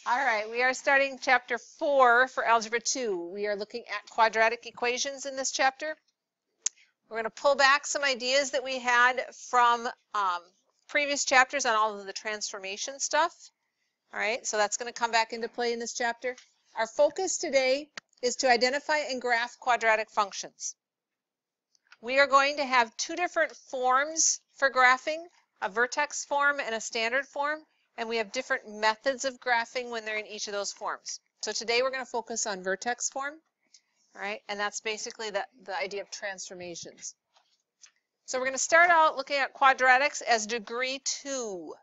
All right, we are starting chapter 4 for Algebra 2. We are looking at quadratic equations in this chapter. We're going to pull back some ideas that we had from previous chapters on all of the transformation stuff. All right, so that's going to come back into play in this chapter. Our focus today is to identify and graph quadratic functions. We are going to have two different forms for graphing, a vertex form and a standard form. And we have different methods of graphing when they're in each of those forms. So today we're going to focus on vertex form, all right? And that's basically the idea of transformations. So we're going to start out looking at quadratics as degree 2.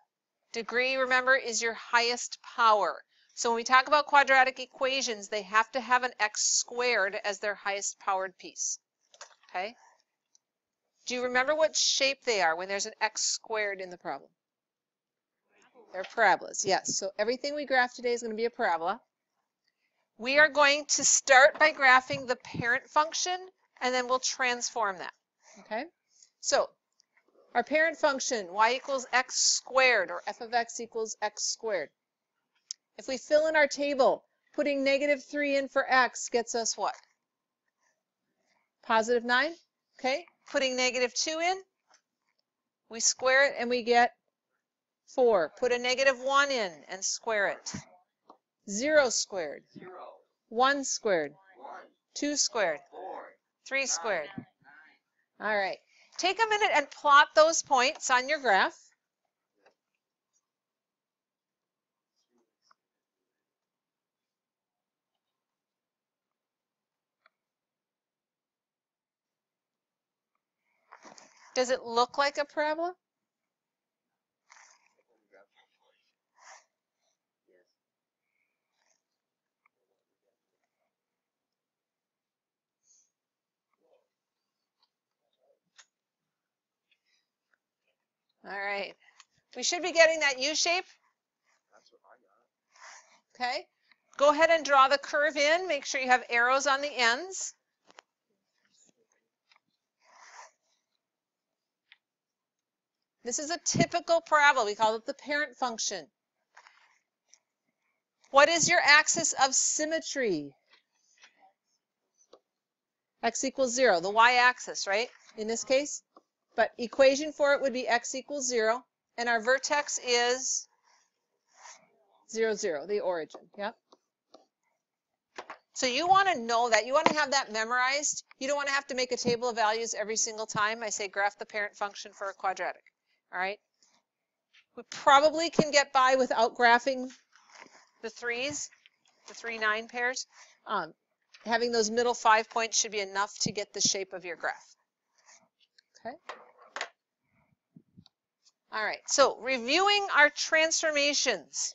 Degree, remember, is your highest power. So when we talk about quadratic equations, they have to have an x squared as their highest powered piece, okay? Do you remember what shape they are when there's an x squared in the problem? They're parabolas, yes. So everything we graph today is going to be a parabola. We are going to start by graphing the parent function, and then we'll transform that, okay? So our parent function, y equals x squared, or f of x equals x squared. If we fill in our table, putting -3 in for x gets us what? Positive 9, okay? Putting -2 in, we square it, and we get 4. Put a -1 in and square it. 0 squared. 1 squared. 2 squared. 3 squared. All right. Take a minute and plot those points on your graph. Does it look like a parabola? All right. We should be getting that U shape. That's what I got. Okay. Go ahead and draw the curve in. Make sure you have arrows on the ends. This is a typical parabola. We call it the parent function. What is your axis of symmetry? X equals 0, the y-axis, right, in this case? But equation for it would be x equals 0, and our vertex is 0, 0, the origin, yep. So you want to know that. You want to have that memorized. You don't want to have to make a table of values every single time I say graph the parent function for a quadratic, all right? We probably can get by without graphing the 3s, the 3, 9 pairs. Having those middle 5 points should be enough to get the shape of your graph. Okay. All right, so reviewing our transformations.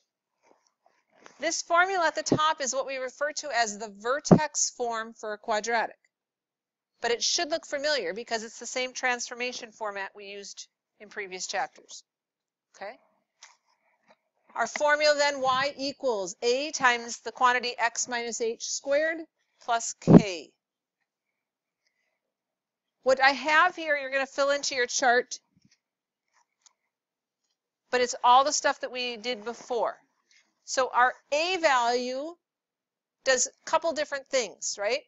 This formula at the top is what we refer to as the vertex form for a quadratic. But it should look familiar because it's the same transformation format we used in previous chapters. Okay. Our formula then, y equals a times the quantity x minus h squared plus k. What I have here, you're going to fill into your chart, but it's all the stuff that we did before. So our a value does a couple different things, right?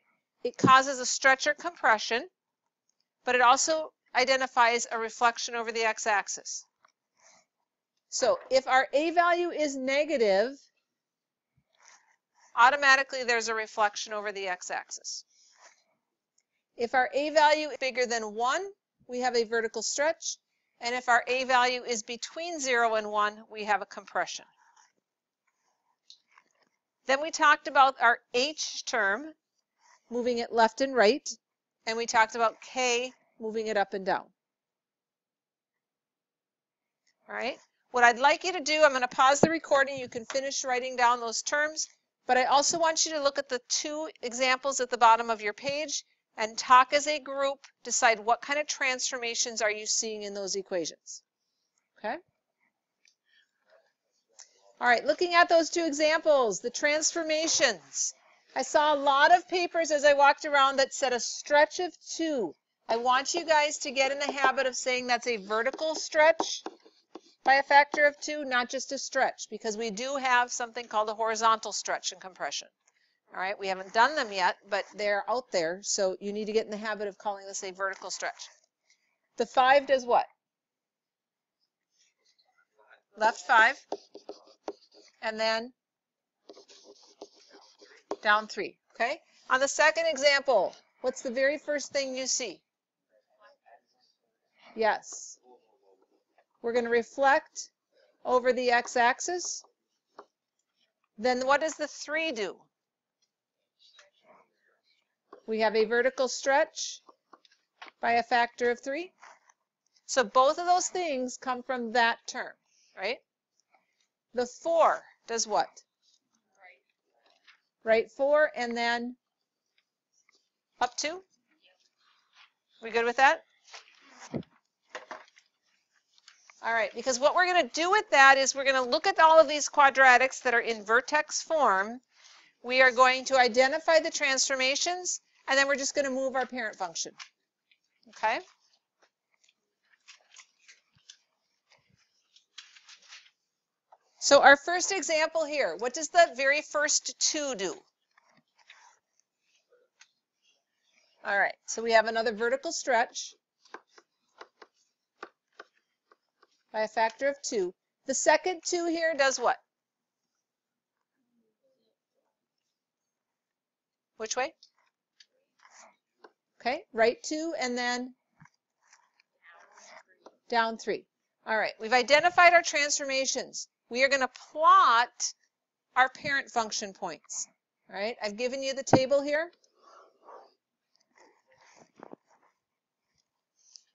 It causes a stretch or compression, but it also identifies a reflection over the x-axis. So if our a value is negative, automatically there's a reflection over the x-axis. If our a value is bigger than 1, we have a vertical stretch. And if our a value is between 0 and 1, we have a compression. Then we talked about our h term, moving it left and right. And we talked about k, moving it up and down. All right. What I'd like you to do, I'm going to pause the recording. You can finish writing down those terms. But I also want you to look at the 2 examples at the bottom of your page and talk as a group, decide what kind of transformations are you seeing in those equations. Okay? All right, looking at those 2 examples, the transformations. I saw a lot of papers as I walked around that said a stretch of 2. I want you guys to get in the habit of saying that's a vertical stretch by a factor of 2, not just a stretch, because we do have something called a horizontal stretch and compression. All right, we haven't done them yet, but they're out there, so you need to get in the habit of calling this a vertical stretch. The 5 does what? Left 5, and then down 3, okay? On the second example, what's the very first thing you see? Yes. We're going to reflect over the x-axis. Then what does the 3 do? We have a vertical stretch by a factor of 3. So both of those things come from that term, right? The 4 does what? Right 4 and then up 2. We good with that? All right, because what we're going to do with that is we're going to look at all of these quadratics that are in vertex form. We are going to identify the transformations, and then we're just going to move our parent function. Okay? So our first example here, what does the very first 2 do? All right, so we have another vertical stretch by a factor of 2. The second 2 here does what? Which way? Okay, right 2 and then down 3. All right, we've identified our transformations. We are going to plot our parent function points. All right, I've given you the table here.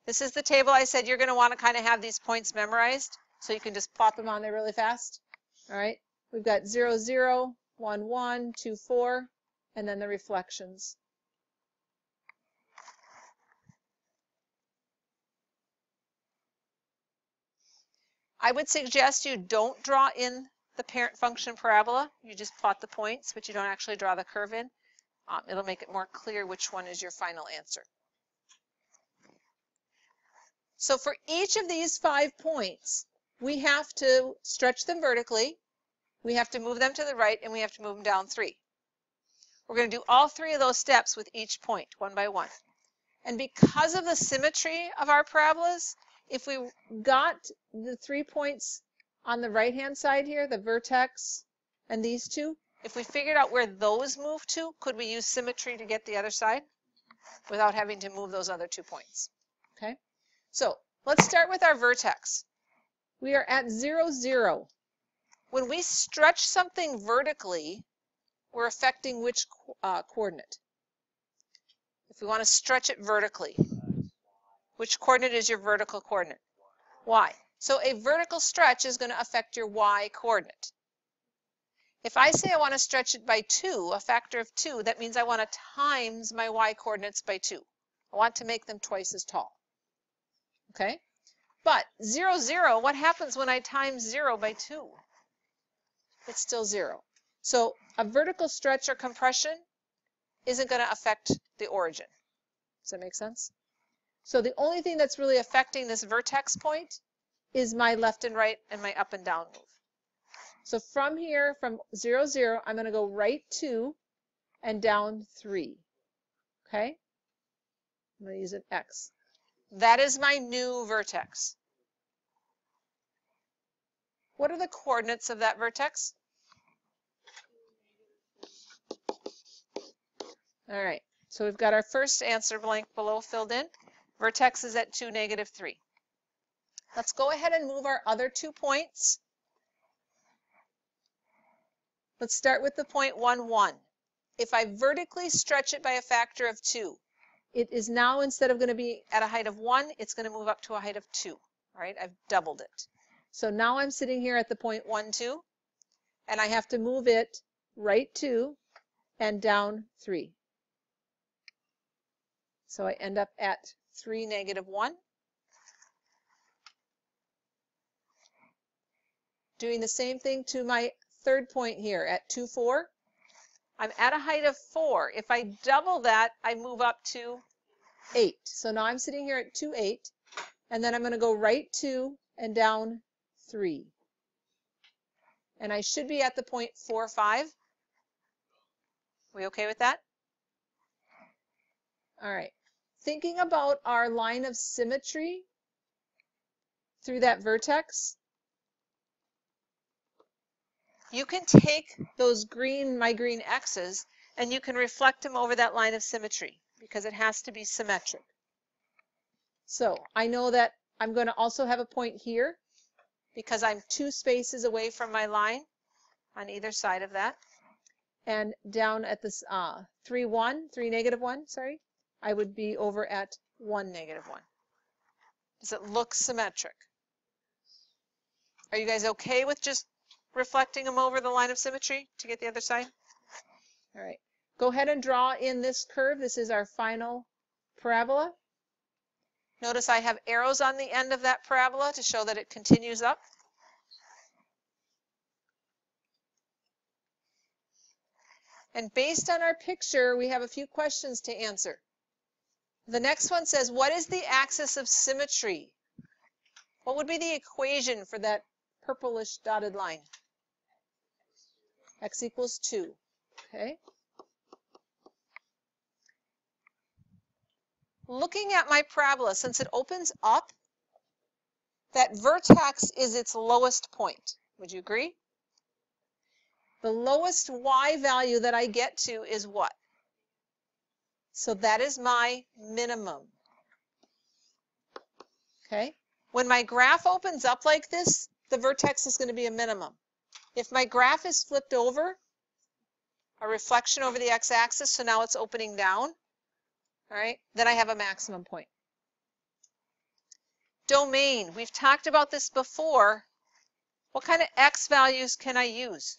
This is the table I said you're going to want to kind of have these points memorized, so you can just plop them on there really fast. All right, we've got 0, 0, 1, 1, 2, 4, and then the reflections. I would suggest you don't draw in the parent function parabola. You just plot the points, but you don't actually draw the curve in. It'll make it more clear which one is your final answer. So for each of these 5 points, we have to stretch them vertically, we have to move them to the right, and we have to move them down 3. We're going to do all 3 of those steps with each point, one by one. And because of the symmetry of our parabolas, if we got the 3 points on the right-hand side here, the vertex and these 2, if we figured out where those move to, could we use symmetry to get the other side without having to move those other 2 points? Okay, so let's start with our vertex. We are at 0, 0. When we stretch something vertically, we're affecting which coordinate? If we want to stretch it vertically, which coordinate is your vertical coordinate? Y. So a vertical stretch is going to affect your y coordinate. If I say I want to stretch it by 2, a factor of 2, that means I want to times my y coordinates by 2. I want to make them twice as tall. Okay? But 0, 0, what happens when I times 0 by 2? It's still 0. So a vertical stretch or compression isn't going to affect the origin. Does that make sense? So the only thing that's really affecting this vertex point is my left and right and my up and down move. So from here, from 0, 0, I'm going to go right 2 and down 3. Okay? I'm going to use an X. That is my new vertex. What are the coordinates of that vertex? All right, so we've got our first answer blank below filled in. Vertex is at 2, negative 3. Let's go ahead and move our other 2 points. Let's start with the point 1, 1. If I vertically stretch it by a factor of 2, it is now, instead of going to be at a height of 1, it's going to move up to a height of 2. All right, I've doubled it. So now I'm sitting here at the point 1, 2, and I have to move it right 2 and down 3. So I end up at 3, negative 1. Doing the same thing to my third point here at 2, 4. I'm at a height of 4. If I double that, I move up to 8. So now I'm sitting here at 2, 8. And then I'm going to go right 2 and down 3. And I should be at the point 4, 5. We okay with that? All right. Thinking about our line of symmetry through that vertex, you can take those my green X's, and you can reflect them over that line of symmetry because it has to be symmetric. So I know that I'm going to also have a point here because I'm 2 spaces away from my line on either side of that. And down at this 3, 1, 3, negative 1, sorry, I would be over at 1, negative 1. Does it look symmetric? Are you guys okay with just reflecting them over the line of symmetry to get the other side? All right. Go ahead and draw in this curve. This is our final parabola. Notice I have arrows on the end of that parabola to show that it continues up. And based on our picture, we have a few questions to answer. The next one says, what is the axis of symmetry? What would be the equation for that purplish dotted line? X equals 2. Okay. Looking at my parabola, since it opens up, that vertex is its lowest point. Would you agree? The lowest y value that I get to is what? So that is my minimum. Okay? When my graph opens up like this, the vertex is going to be a minimum. If my graph is flipped over, a reflection over the x-axis, so now it's opening down, all right, then I have a maximum point. Domain, we've talked about this before. What kind of x values can I use?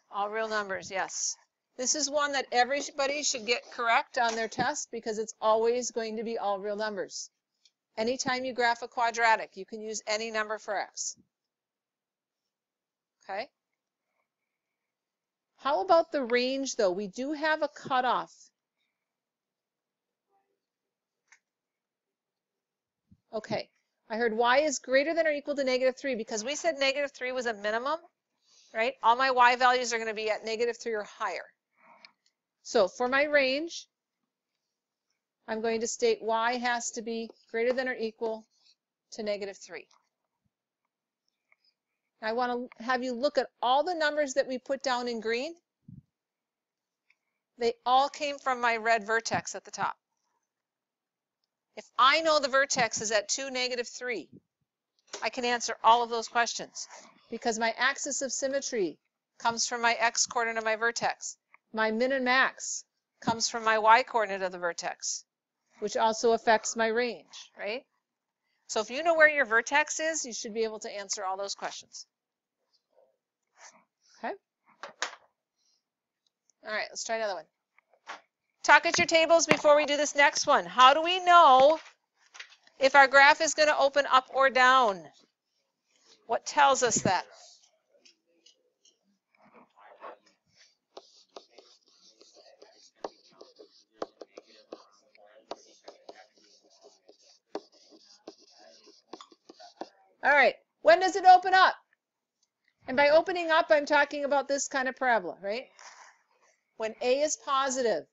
All real numbers, yes. This is one that everybody should get correct on their test because it's always going to be all real numbers. Anytime you graph a quadratic, you can use any number for x. Okay? How about the range, though? We do have a cutoff. Okay. I heard y is greater than or equal to negative 3 because we said negative 3 was a minimum, right? All my y values are going to be at negative 3 or higher. So for my range, I'm going to state y has to be greater than or equal to negative 3. I want to have you look at all the numbers that we put down in green. They all came from my red vertex at the top. If I know the vertex is at 2, negative 3, I can answer all of those questions because my axis of symmetry comes from my x coordinate of my vertex. My min and max comes from my y coordinate of the vertex, which also affects my range, right? So if you know where your vertex is, you should be able to answer all those questions. Okay? All right, let's try another one. Talk at your tables before we do this next one. How do we know if our graph is going to open up or down? What tells us that? All right, when does it open up? And by opening up, I'm talking about this kind of parabola, right? When A is positive.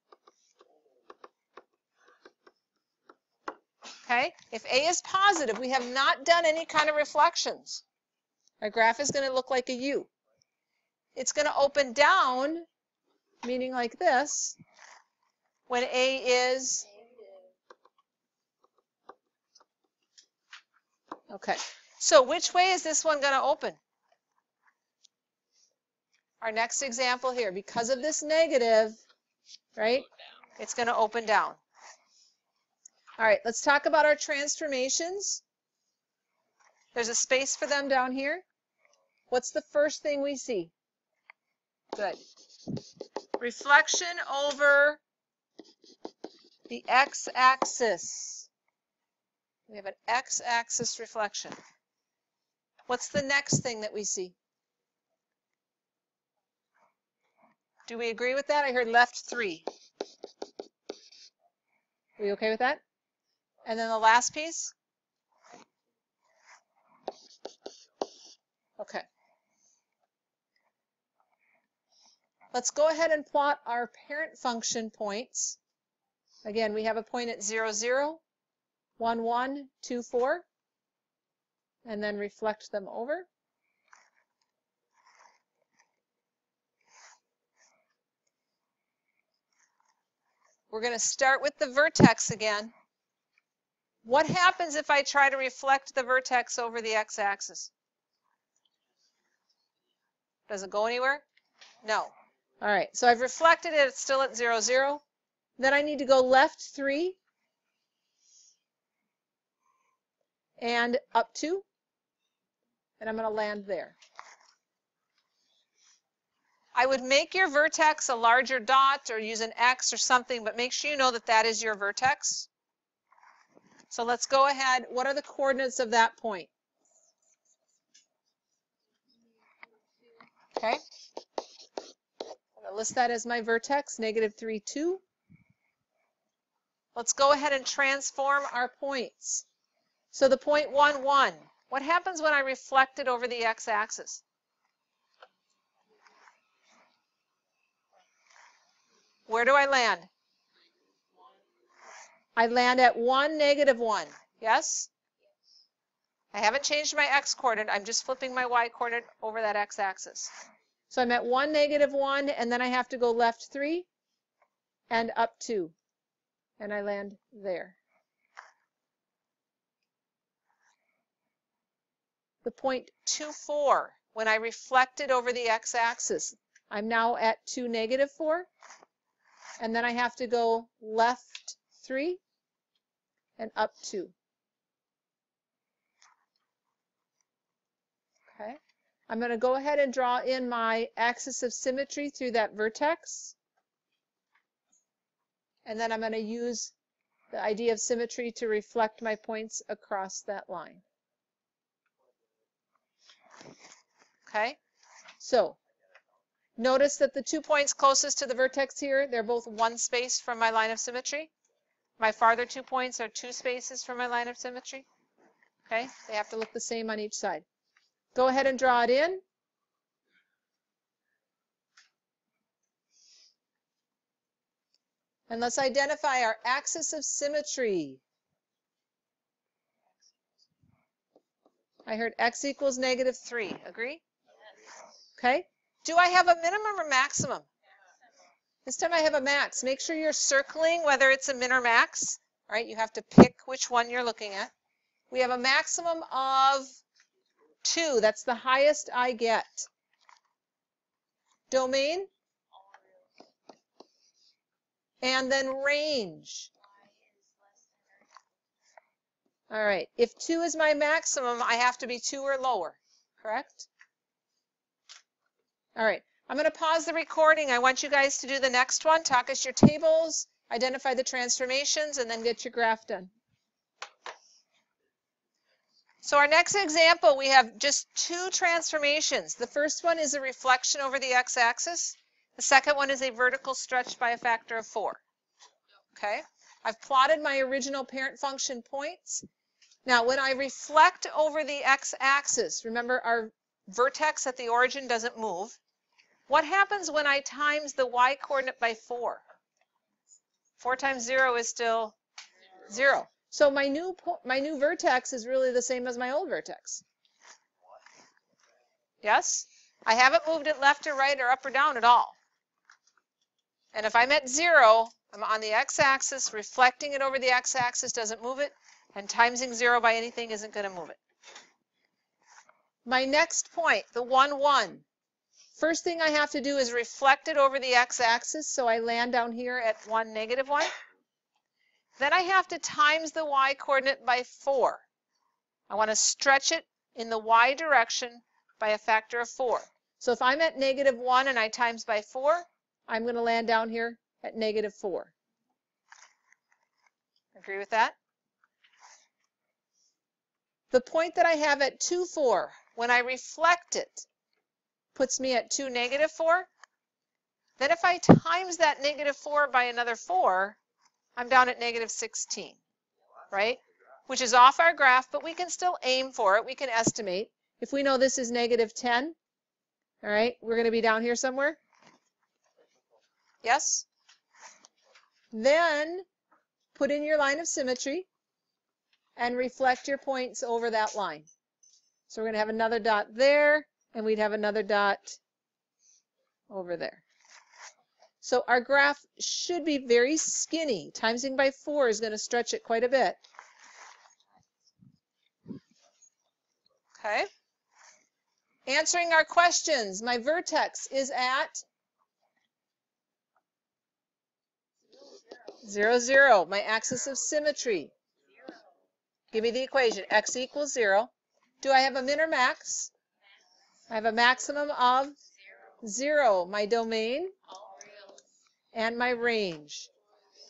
Okay, if A is positive, we have not done any kind of reflections. Our graph is going to look like a U. It's going to open down, meaning like this, when A is, okay. So which way is this one going to open? Our next example here, because of this negative, right, it's going to open down. All right, let's talk about our transformations. There's a space for them down here. What's the first thing we see? Good. Reflection over the x-axis. We have an x-axis reflection. What's the next thing that we see? Do we agree with that? I heard left 3. Are we okay with that? And then the last piece? Okay. Let's go ahead and plot our parent function points. Again, we have a point at 0, 0, 1, 1, 2, 4, and then reflect them over. We're going to start with the vertex again. What happens if I try to reflect the vertex over the x-axis? Does it go anywhere? No. All right, so I've reflected it. It's still at 0, 0. Then I need to go left 3 and up 2, and I'm going to land there. I would make your vertex a larger dot or use an X or something, but make sure you know that that is your vertex. So let's go ahead. What are the coordinates of that point? Okay. I'm going to list that as my vertex, -3, 2. Let's go ahead and transform our points. So the point 1, 1. What happens when I reflect it over the x-axis? Where do I land? I land at 1, -1. Yes? I haven't changed my x-coordinate. I'm just flipping my y-coordinate over that x-axis. So I'm at 1, -1, and then I have to go left 3 and up 2. And I land there. The point 2, 4. When I reflect it over the x-axis, I'm now at 2, -4. And then I have to go left 3 and up 2. Okay. I'm going to go ahead and draw in my axis of symmetry through that vertex. And then I'm going to use the idea of symmetry to reflect my points across that line. Okay. So notice that the 2 points closest to the vertex here, they're both 1 space from my line of symmetry. My farther 2 points are 2 spaces from my line of symmetry. Okay, they have to look the same on each side. Go ahead and draw it in. And let's identify our axis of symmetry. I heard x equals -3. Agree? Okay. Do I have a minimum or maximum? This time I have a max. Make sure you're circling whether it's a min or max. All right, you have to pick which one you're looking at. We have a maximum of 2. That's the highest I get. Domain. And then range. All right, if 2 is my maximum, I have to be 2 or lower, correct? All right, I'm going to pause the recording. I want you guys to do the next one. Talk us your tables, identify the transformations, and then get your graph done. So our next example, we have just 2 transformations. The first one is a reflection over the x-axis. The second one is a vertical stretch by a factor of 4. Okay, I've plotted my original parent function points. Now, when I reflect over the x-axis, remember our vertex at the origin doesn't move. What happens when I times the y-coordinate by 4? 4 times 0 is still 0. So my new vertex is really the same as my old vertex. Yes? I haven't moved it left or right or up or down at all. And if I'm at 0, I'm on the x-axis, reflecting it over the x-axis doesn't move it, and timesing 0 by anything isn't going to move it. My next point, the 1, 1. First thing I have to do is reflect it over the x-axis, so I land down here at 1, -1. Then I have to times the y-coordinate by 4. I want to stretch it in the y direction by a factor of 4. So if I'm at -1 and I times by 4, I'm going to land down here at -4. Agree with that? The point that I have at 2, 4, when I reflect it, puts me at 2, -4. Then if I times that -4 by another 4, I'm down at -16, right? Which is off our graph, but we can still aim for it. We can estimate. If we know this is negative 10, all right, we're going to be down here somewhere. Yes? Then put in your line of symmetry and reflect your points over that line. So we're going to have another dot there, and we'd have another dot over there. So our graph should be very skinny. Timesing by 4 is going to stretch it quite a bit. Okay. Answering our questions. My vertex is at 0, 0. My axis of symmetry. Give me the equation. X equals 0. Do I have a min or max? I have a maximum of 0. My domain and my range.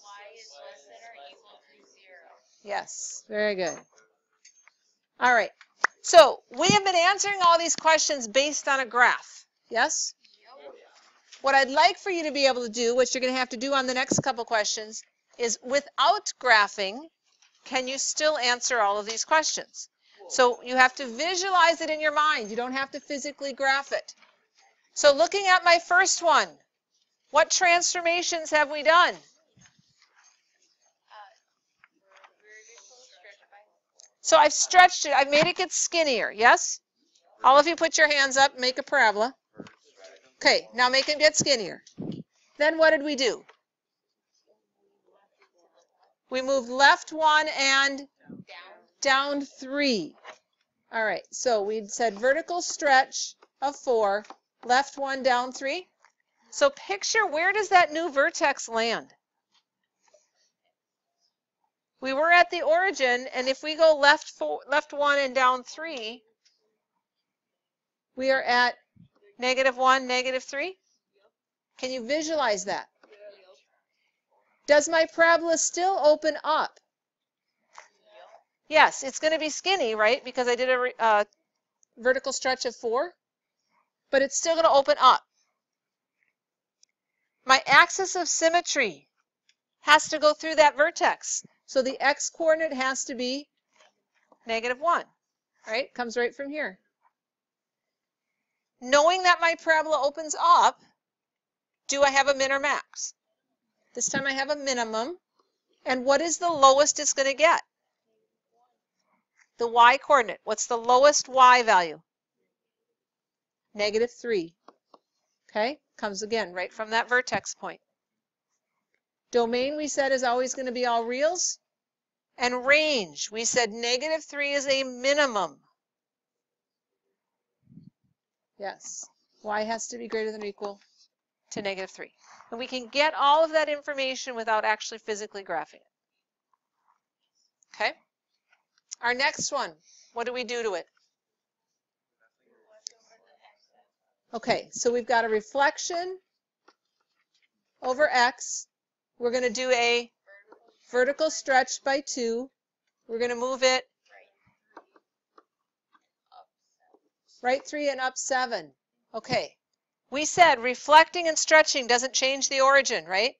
Y is less than or equal to 0. Yes, very good. All right. So we have been answering all these questions based on a graph. Yes? What I'd like for you to be able to do, which you're going to have to do on the next couple questions, is without graphing, can you still answer all of these questions? So you have to visualize it in your mind. You don't have to physically graph it. So looking at my first one, what transformations have we done? So I've stretched it. I've made it get skinnier. Yes? All of you put your hands up, make a parabola. Okay, now make it get skinnier. Then what did we do? We moved left 1 and down 3. All right, so we said vertical stretch of 4, left 1, down 3. So picture, where does that new vertex land? We were at the origin, and if we go left 1 and down 3, we are at -1, -3. Can you visualize that? Does my parabola still open up? Yes, it's going to be skinny, right? Because I did a vertical stretch of 4. But it's still going to open up. My axis of symmetry has to go through that vertex. So the x-coordinate has to be -1, right? Comes right from here. Knowing that my parabola opens up, do I have a min or max? This time I have a minimum. And what is the lowest it's going to get? The y-coordinate. What's the lowest y value? -3. Okay? Comes again right from that vertex point. Domain, we said, is always going to be all reals. And range, we said -3 is a minimum. Yes. Y has to be greater than or equal to -3. And we can get all of that information without actually physically graphing it. Okay? Our next one, what do we do to it? Okay, so we've got a reflection over x. We're going to do a vertical stretch by 2. We're going to move it right 3 and up 7. Okay, we said reflecting and stretching doesn't change the origin, right?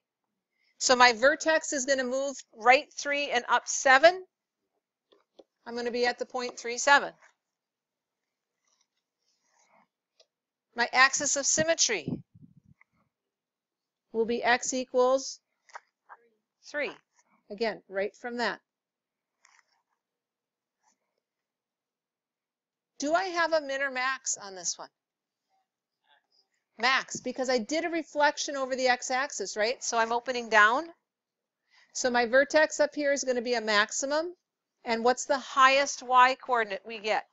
So my vertex is going to move right 3 and up 7. I'm going to be at the point 3, 7. My axis of symmetry will be x equals 3. Again, right from that. Do I have a min or max on this one? Max, because I did a reflection over the x-axis, right? So I'm opening down. So my vertex up here is going to be a maximum. And what's the highest y-coordinate we get?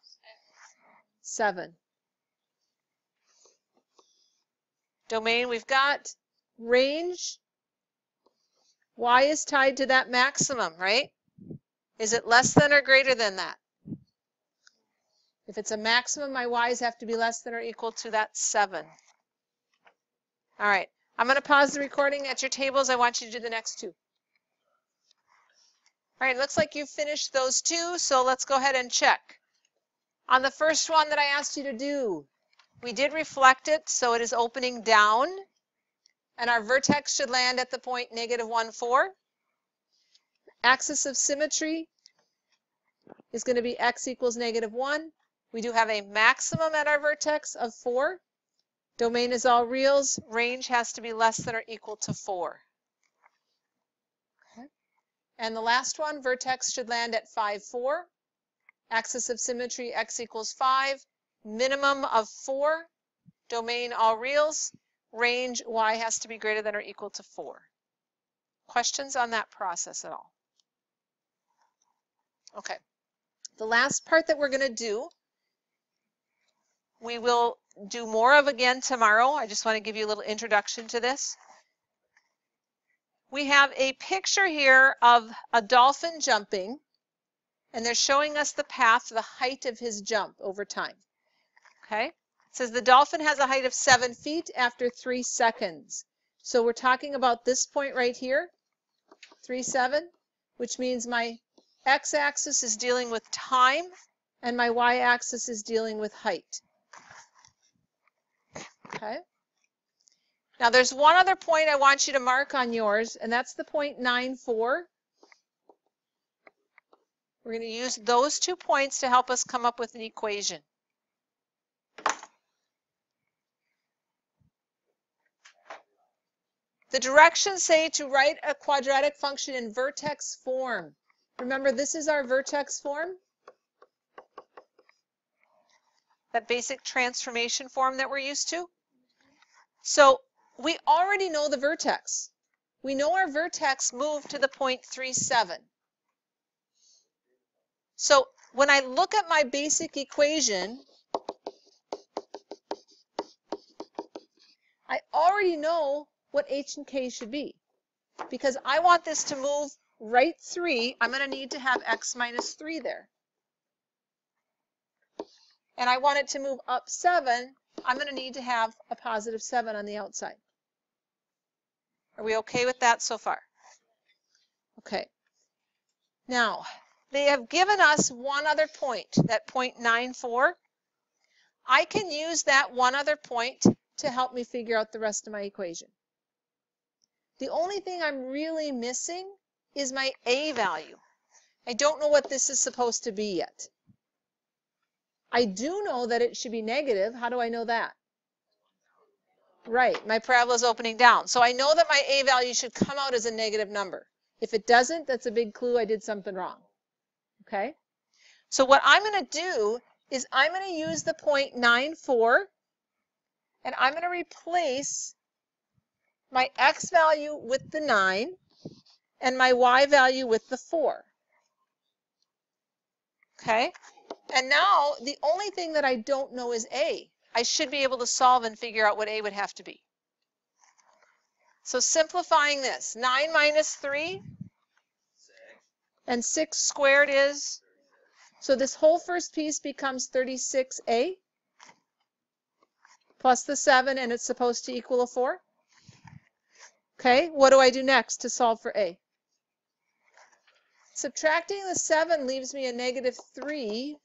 7. Domain, we've got range. Y is tied to that maximum, right? Is it less than or greater than that? If it's a maximum, my y's have to be less than or equal to that 7. All right, I'm going to pause the recording at your tables. I want you to do the next 2. All right, looks like you've finished those 2, so let's go ahead and check. On the first one that I asked you to do, we did reflect it, so it is opening down, and our vertex should land at the point -1, 4. Axis of symmetry is going to be x equals -1, We do have a maximum at our vertex of 4. Domain is all reals. Range has to be less than or equal to 4. Okay. And the last one, vertex should land at 5, 4. Axis of symmetry, x equals 5. Minimum of 4. Domain all reals. Range y has to be greater than or equal to 4. Questions on that process at all? Okay. The last part that we're going to do, we will do more of again tomorrow. I just want to give you a little introduction to this. We have a picture here of a dolphin jumping, and they're showing us the path, the height of his jump over time. Okay? It says the dolphin has a height of 7 feet after 3 seconds. So we're talking about this point right here, 3, 7, which means my x-axis is dealing with time and my y-axis is dealing with height. Okay? Now there's one other point I want you to mark on yours, and that's the point 9, 4. We're going to use those 2 points to help us come up with an equation. The directions say to write a quadratic function in vertex form. Remember, this is our vertex form, that basic transformation form that we're used to. So we already know the vertex. We know our vertex moved to the point 3, 7. So when I look at my basic equation, I already know what h and k should be. Because I want this to move right 3, I'm going to need to have x minus 3 there. And I want it to move up 7, I'm going to need to have a positive 7 on the outside. Are we okay with that so far? Okay. Now, they have given us one other point, that point 9, 4. I can use that one other point to help me figure out the rest of my equation. The only thing I'm really missing is my a value. I don't know what this is supposed to be yet. I do know that it should be negative. How do I know that? Right, my parabola is opening down. So I know that my a value should come out as a negative number. If it doesn't, that's a big clue I did something wrong. Okay? So what I'm going to do is I'm going to use the point 9, 4, and I'm going to replace my x value with the 9 and my y value with the 4. Okay? And now the only thing that I don't know is a. I should be able to solve and figure out what a would have to be. So simplifying this, 9 minus 3 and 6 squared is, so this whole first piece becomes 36a plus the 7, and it's supposed to equal a 4. Okay, what do I do next to solve for a? Subtracting the 7 leaves me a negative 3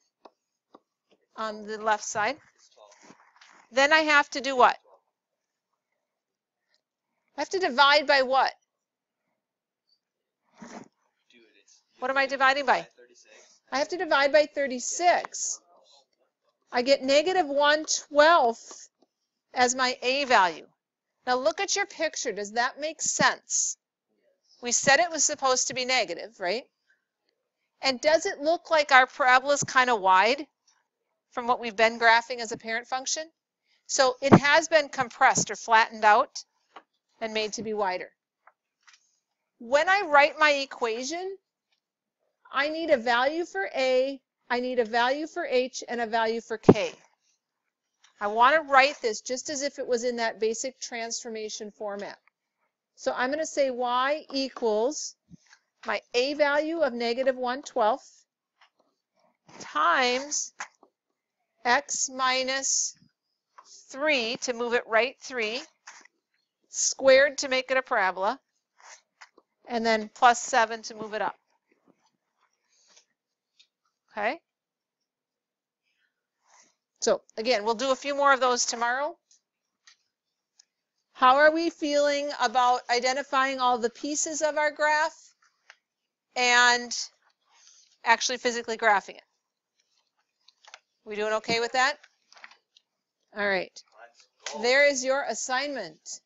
on the left side. Then I have to do what? I have to divide by what? What am I dividing by? I have to divide by 36. I get negative 1/12 as my a value. Now look at your picture. Does that make sense? We said it was supposed to be negative, right? And does it look like our parabola is kind of wide from what we've been graphing as a parent function? So it has been compressed or flattened out and made to be wider. When I write my equation, I need a value for a, I need a value for h, and a value for k. I want to write this just as if it was in that basic transformation format. So I'm going to say y equals my a value of negative 1/12 times x minus 3 to move it right 3, squared to make it a parabola, and then plus 7 to move it up. Okay? So again, we'll do a few more of those tomorrow. How are we feeling about identifying all the pieces of our graph and actually physically graphing it? We doing okay with that? All right. There is your assignment.